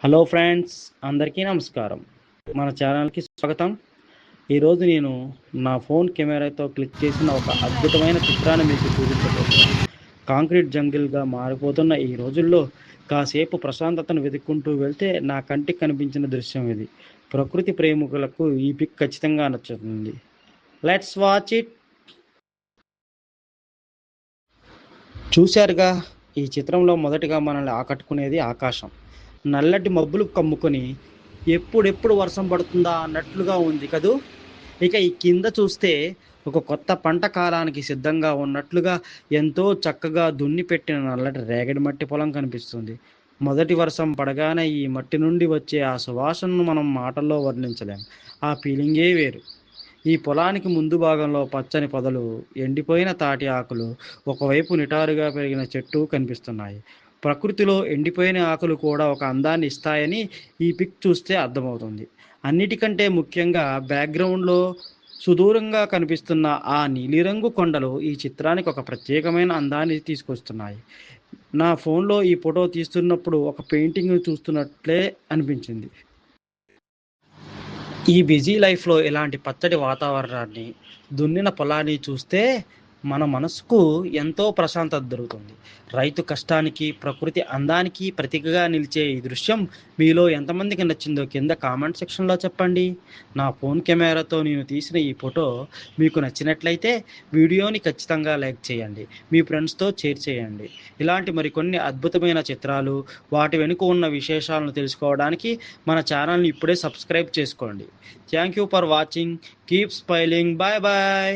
Hello friends, అందరికీ నమస్కారం. మన ఛానల్కి స్వాగతం. ఈరోజు నేను నా ఫోన్ కెమెరాతో క్లిక్ చేసిన ఒక అద్భుతమైన చిత్రాన్ని మీకు చూపించబోతున్నాను. కాంక్రీట్ జంగిల్గా మారిపోతున్న ఈ రోజుల్లో కాసేపు ప్రశాంతతను వెతుక్కుంటూ వెళ్తే నా కంటికి కనిపించిన దృశ్యం ఇది. ప్రకృతి ప్రేమికులకు ఈ పిక్ ఖచ్చితంగా నచ్చుతుంది. Let's watch it. చూశారుగా, ఈ చిత్రంలో మొదటిగా మనల్ని ఆకట్టుకునేది ఆకాశం. నల్లటి మబ్బులు కమ్ముకొని ఎప్పుడెప్పుడు వర్షం పడుతుందా అన్నట్లుగా ఉంది కదూ. ఇక ఈ కింద చూస్తే ఒక కొత్త పంట కాలానికి సిద్ధంగా ఉన్నట్లుగా ఎంతో చక్కగా దున్ని పెట్టిన నల్లటి రేగడి మట్టి పొలం కనిపిస్తుంది. మొదటి వర్షం పడగానే ఈ మట్టి నుండి వచ్చే ఆ సువాసనను మనం మాటల్లో వర్ణించలేం. ఆ ఫీలింగే వేరు. ఈ పొలానికి ముందు భాగంలో పచ్చని పొదలు, ఎండిపోయిన తాటి ఆకులు, ఒకవైపు నిటారుగా పెరిగిన చెట్టు కనిపిస్తున్నాయి. ప్రకృతిలో ఎండిపోయిన ఆకులు కూడా ఒక అందాన్ని ఇస్తాయని ఈ పిక్ చూస్తే అర్థమవుతుంది. అన్నిటికంటే ముఖ్యంగా బ్యాక్గ్రౌండ్లో సుదూరంగా కనిపిస్తున్న ఆ నీలిరంగు కొండలు ఈ చిత్రానికి ఒక ప్రత్యేకమైన అందాన్ని తీసుకొస్తున్నాయి. నా ఫోన్లో ఈ ఫోటో తీస్తున్నప్పుడు ఒక పెయింటింగ్ చూస్తున్నట్లే అనిపించింది. ఈ బిజీ లైఫ్లో ఇలాంటి పచ్చడి వాతావరణాన్ని, దున్నిన పొలాన్ని చూస్తే మన మనసుకు ఎంతో ప్రశాంతత దొరుకుతుంది. రైతు కష్టానికి, ప్రకృతి అందానికి ప్రతీకగా నిలిచే ఈ దృశ్యం మీలో ఎంతమందికి నచ్చిందో కింద కామెంట్ సెక్షన్లో చెప్పండి. నా ఫోన్ కెమెరాతో నేను తీసిన ఈ ఫోటో మీకు నచ్చినట్లయితే వీడియోని ఖచ్చితంగా లైక్ చేయండి, మీ ఫ్రెండ్స్తో షేర్ చేయండి. ఇలాంటి మరికొన్ని అద్భుతమైన చిత్రాలు, వాటి వెనుక ఉన్న విశేషాలను తెలుసుకోవడానికి మన ఛానల్ని ఇప్పుడే సబ్స్క్రైబ్ చేసుకోండి. Thank you for watching. Keep smiling. Bye bye.